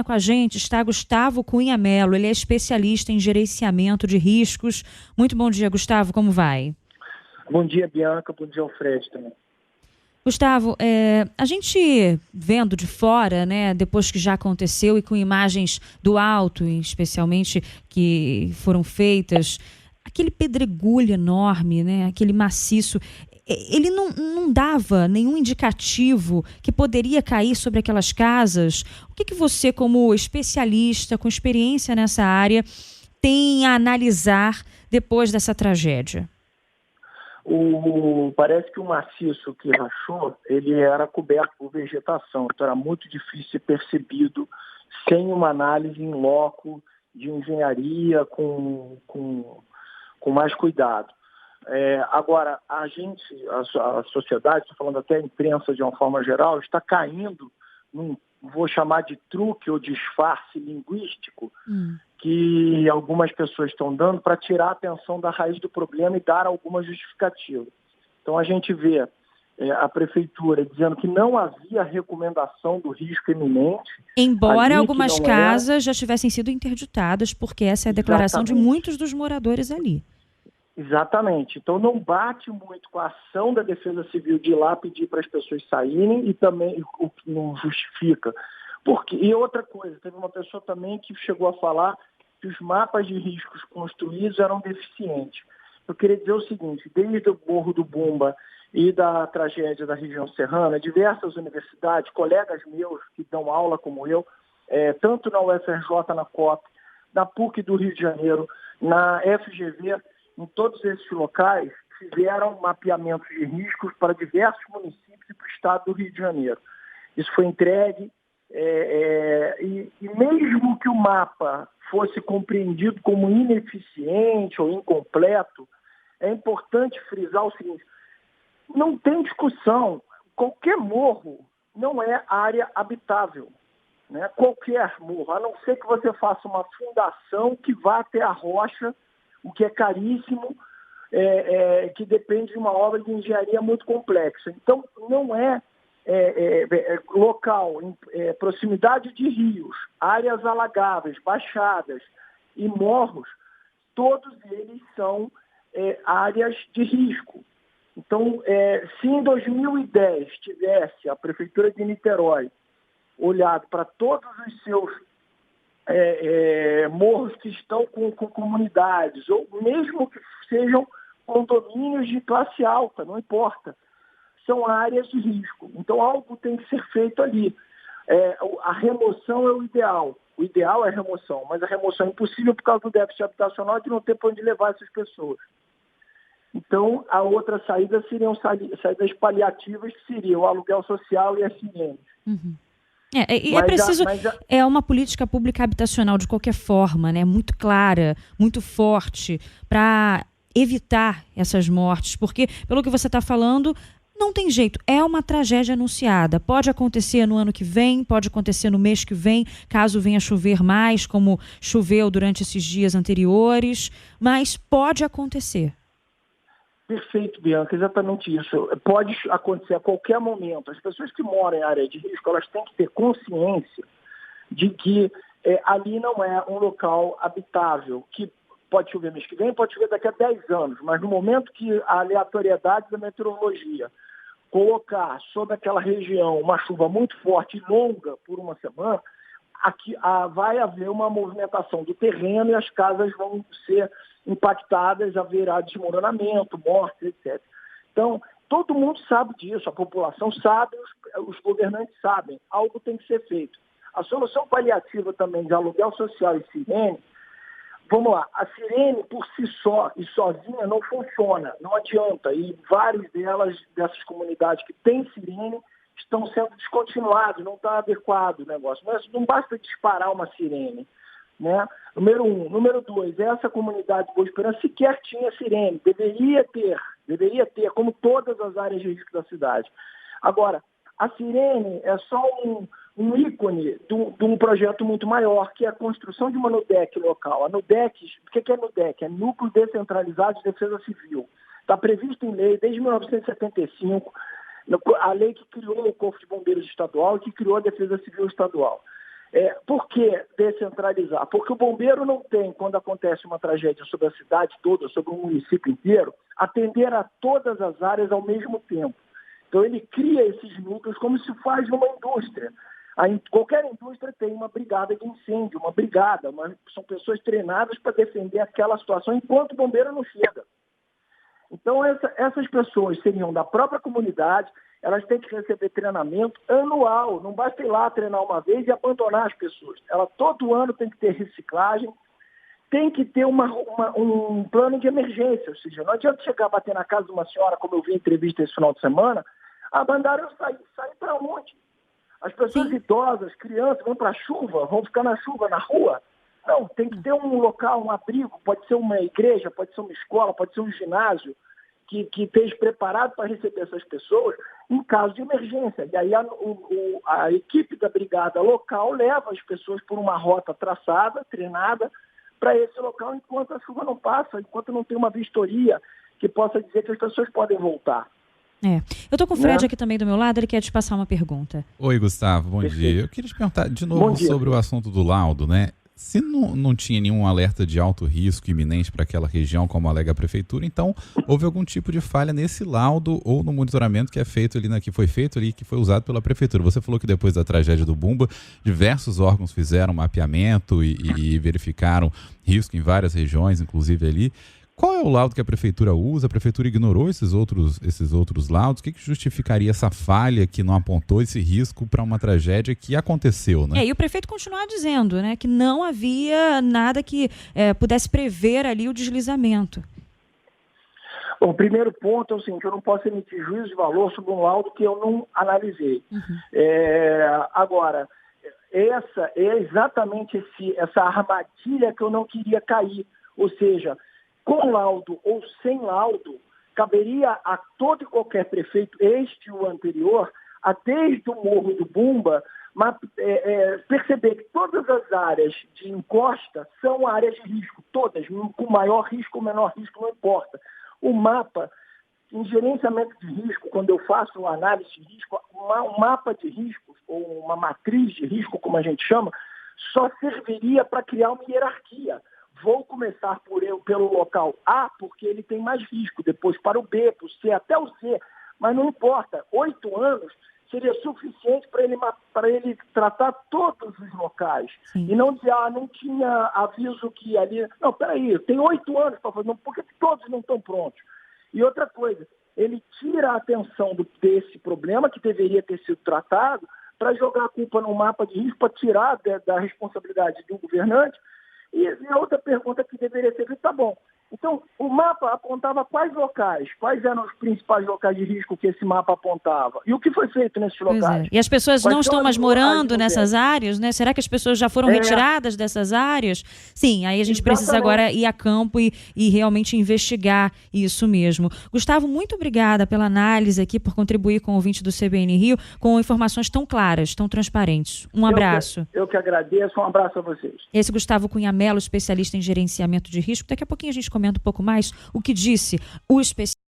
Com a gente está Gustavo Cunha Mello, ele é especialista em gerenciamento de riscos. Muito bom dia, Gustavo, como vai? Bom dia, Bianca, bom dia, Alfredo também. Gustavo, a gente vendo de fora, né, depois que já aconteceu e com imagens do alto, especialmente, que foram feitas, aquele pedregulho enorme, né, aquele maciço, ele não dava nenhum indicativo que poderia cair sobre aquelas casas. O que você, como especialista, com experiência nessa área, tem a analisar depois dessa tragédia? Parece que o maciço que rachou, ele era coberto por vegetação, então era muito difícil ser percebido sem uma análise em loco de engenharia com mais cuidado. Agora, a sociedade, estou falando até a imprensa de uma forma geral, está caindo num, vou chamar de truque ou disfarce linguístico, que algumas pessoas estão dando para tirar a atenção da raiz do problema e dar alguma justificativa. Então a gente vê a prefeitura dizendo que não havia recomendação do risco iminente. Embora algumas casas já tivessem sido interditadas, porque essa é a declaração de muitos dos moradores ali. Exatamente. Então não bate muito com a ação da Defesa Civil de ir lá pedir para as pessoas saírem e também o que não justifica. E outra coisa, teve uma pessoa também que chegou a falar que os mapas de riscos construídos eram deficientes. Eu queria dizer o seguinte, desde o Morro do Bumba e da tragédia da região serrana, diversas universidades, colegas meus que dão aula como eu, tanto na UFRJ, na COP, na PUC do Rio de Janeiro, na FGV, em todos esses locais, fizeram mapeamentos de riscos para diversos municípios e para o estado do Rio de Janeiro. Isso foi entregue, e mesmo que o mapa fosse compreendido como ineficiente ou incompleto, é importante frisar o seguinte, não tem discussão, qualquer morro não é área habitável, né? Qualquer morro, a não ser que você faça uma fundação que vá até a rocha, o que é caríssimo, que depende de uma obra de engenharia muito complexa. Então, não é local, proximidade de rios, áreas alagáveis, baixadas e morros, todos eles são áreas de risco. Então, se em 2010 tivesse a Prefeitura de Niterói olhado para todos os seus morros que estão com comunidades, ou mesmo que sejam condomínios de classe alta, não importa, são áreas de risco. Então, algo tem que ser feito ali. A remoção é o ideal. O ideal é a remoção, mas a remoção é impossível por causa do déficit habitacional e de não ter para onde levar essas pessoas. Então, a outra saída seriam saídas paliativas, que seriam o aluguel social e a sirene. Uhum. É preciso, é uma política pública habitacional de qualquer forma, né, muito clara, muito forte, para evitar essas mortes, porque, pelo que você está falando, não tem jeito, é uma tragédia anunciada. Pode acontecer no ano que vem, pode acontecer no mês que vem, caso venha chover mais, como choveu durante esses dias anteriores, mas pode acontecer. Perfeito, Bianca, exatamente isso. Pode acontecer a qualquer momento. As pessoas que moram em área de risco, elas têm que ter consciência de que ali não é um local habitável, que pode chover mês que vem, pode chover daqui a 10 anos, mas no momento que a aleatoriedade da meteorologia colocar sobre aquela região uma chuva muito forte e longa por uma semana, vai haver uma movimentação do terreno e as casas vão ser impactadas, haverá desmoronamento, morte, etc. Então, todo mundo sabe disso, a população sabe, os governantes sabem, algo tem que ser feito. A solução paliativa também de aluguel social e sirene, vamos lá, a sirene por si só e sozinha não funciona, não adianta, e várias dessas comunidades que têm sirene estão sendo descontinuados, não está adequado o negócio. Mas não basta disparar uma sirene, né? Número 1. Número 2, essa comunidade de Boa Esperança sequer tinha sirene, deveria ter, como todas as áreas de risco da cidade. Agora, a sirene é só um ícone de um projeto muito maior, que é a construção de uma NUDEC local. A NUDEC, o que é NUDEC? É Núcleo Descentralizado de Defesa Civil. Está previsto em lei desde 1975, a lei que criou o Corpo de Bombeiros Estadual e que criou a Defesa Civil Estadual. Por que descentralizar? Porque o bombeiro não tem, quando acontece uma tragédia sobre a cidade toda, sobre o município inteiro, atender a todas as áreas ao mesmo tempo. Então ele cria esses núcleos como se faz numa indústria. Qualquer indústria tem uma brigada de incêndio, são pessoas treinadas para defender aquela situação enquanto o bombeiro não chega. Então essas pessoas seriam da própria comunidade, elas têm que receber treinamento anual, não basta ir lá treinar uma vez e abandonar as pessoas. Ela todo ano tem que ter reciclagem, tem que ter um plano de emergência, ou seja, não adianta chegar a bater na casa de uma senhora, como eu vi em entrevista esse final de semana, mandaram eu sair para onde? As pessoas idosas, crianças, vão para a chuva, vão ficar na chuva, na rua? Não, tem que ter um local, um abrigo, pode ser uma igreja, pode ser uma escola, pode ser um ginásio, que esteja preparado para receber essas pessoas em caso de emergência. E aí a equipe da brigada local leva as pessoas por uma rota traçada, treinada, para esse local enquanto a chuva não passa, enquanto não tem uma vistoria que possa dizer que as pessoas podem voltar. Eu estou com o Fred aqui também do meu lado, ele quer te passar uma pergunta. Oi, Gustavo, bom dia. Eu queria te perguntar de novo sobre o assunto do laudo, né? Se não tinha nenhum alerta de alto risco iminente para aquela região, como alega a prefeitura, então houve algum tipo de falha nesse laudo ou no monitoramento que é feito ali, que foi feito ali, que foi usado pela prefeitura. Você falou que depois da tragédia do Bumba, diversos órgãos fizeram mapeamento e verificaram risco em várias regiões, inclusive ali. Qual é o laudo que a prefeitura usa? A prefeitura ignorou esses outros laudos? O que justificaria essa falha que não apontou esse risco para uma tragédia que aconteceu, né? E o prefeito continua dizendo, né, que não havia nada que pudesse prever ali o deslizamento. Bom, o primeiro ponto é o seguinte, eu não posso emitir juízo de valor sobre um laudo que eu não analisei. Agora, essa é exatamente essa armadilha que eu não queria cair, ou seja, com laudo ou sem laudo, caberia a todo e qualquer prefeito, este e o anterior, desde o Morro do Bumba, perceber que todas as áreas de encosta são áreas de risco, todas, com maior risco ou menor risco, não importa. O mapa, em gerenciamento de risco, quando eu faço uma análise de risco, um mapa de riscos, ou uma matriz de risco, como a gente chama, só serviria para criar uma hierarquia. Vou começar pelo local A, porque ele tem mais risco, depois para o B, para o C, até o C. Mas não importa, 8 anos seria suficiente para ele tratar todos os locais. Sim. E não dizer, não tinha aviso que ali... Não, peraí, tem 8 anos para fazer, por que todos não estão prontos? E outra coisa, ele tira a atenção desse problema que deveria ter sido tratado para jogar a culpa no mapa de risco, para tirar da responsabilidade do governante. E a outra pergunta que deveria ser feita, tá bom, então o mapa apontava quais eram os principais locais de risco que esse mapa apontava? E o que foi feito nesses locais? E as pessoas não estão mais morando nessas áreas, né? Será que as pessoas já foram retiradas dessas áreas? Sim, aí a gente precisa agora ir a campo e realmente investigar isso mesmo. Gustavo, muito obrigada pela análise aqui, por contribuir com o ouvinte do CBN Rio, com informações tão claras, tão transparentes. Um abraço. Eu que agradeço, um abraço a vocês. Esse Gustavo Cunha Mello, especialista em gerenciamento de risco. Daqui a pouquinho a gente comenta um pouco mais o que disse o especialista.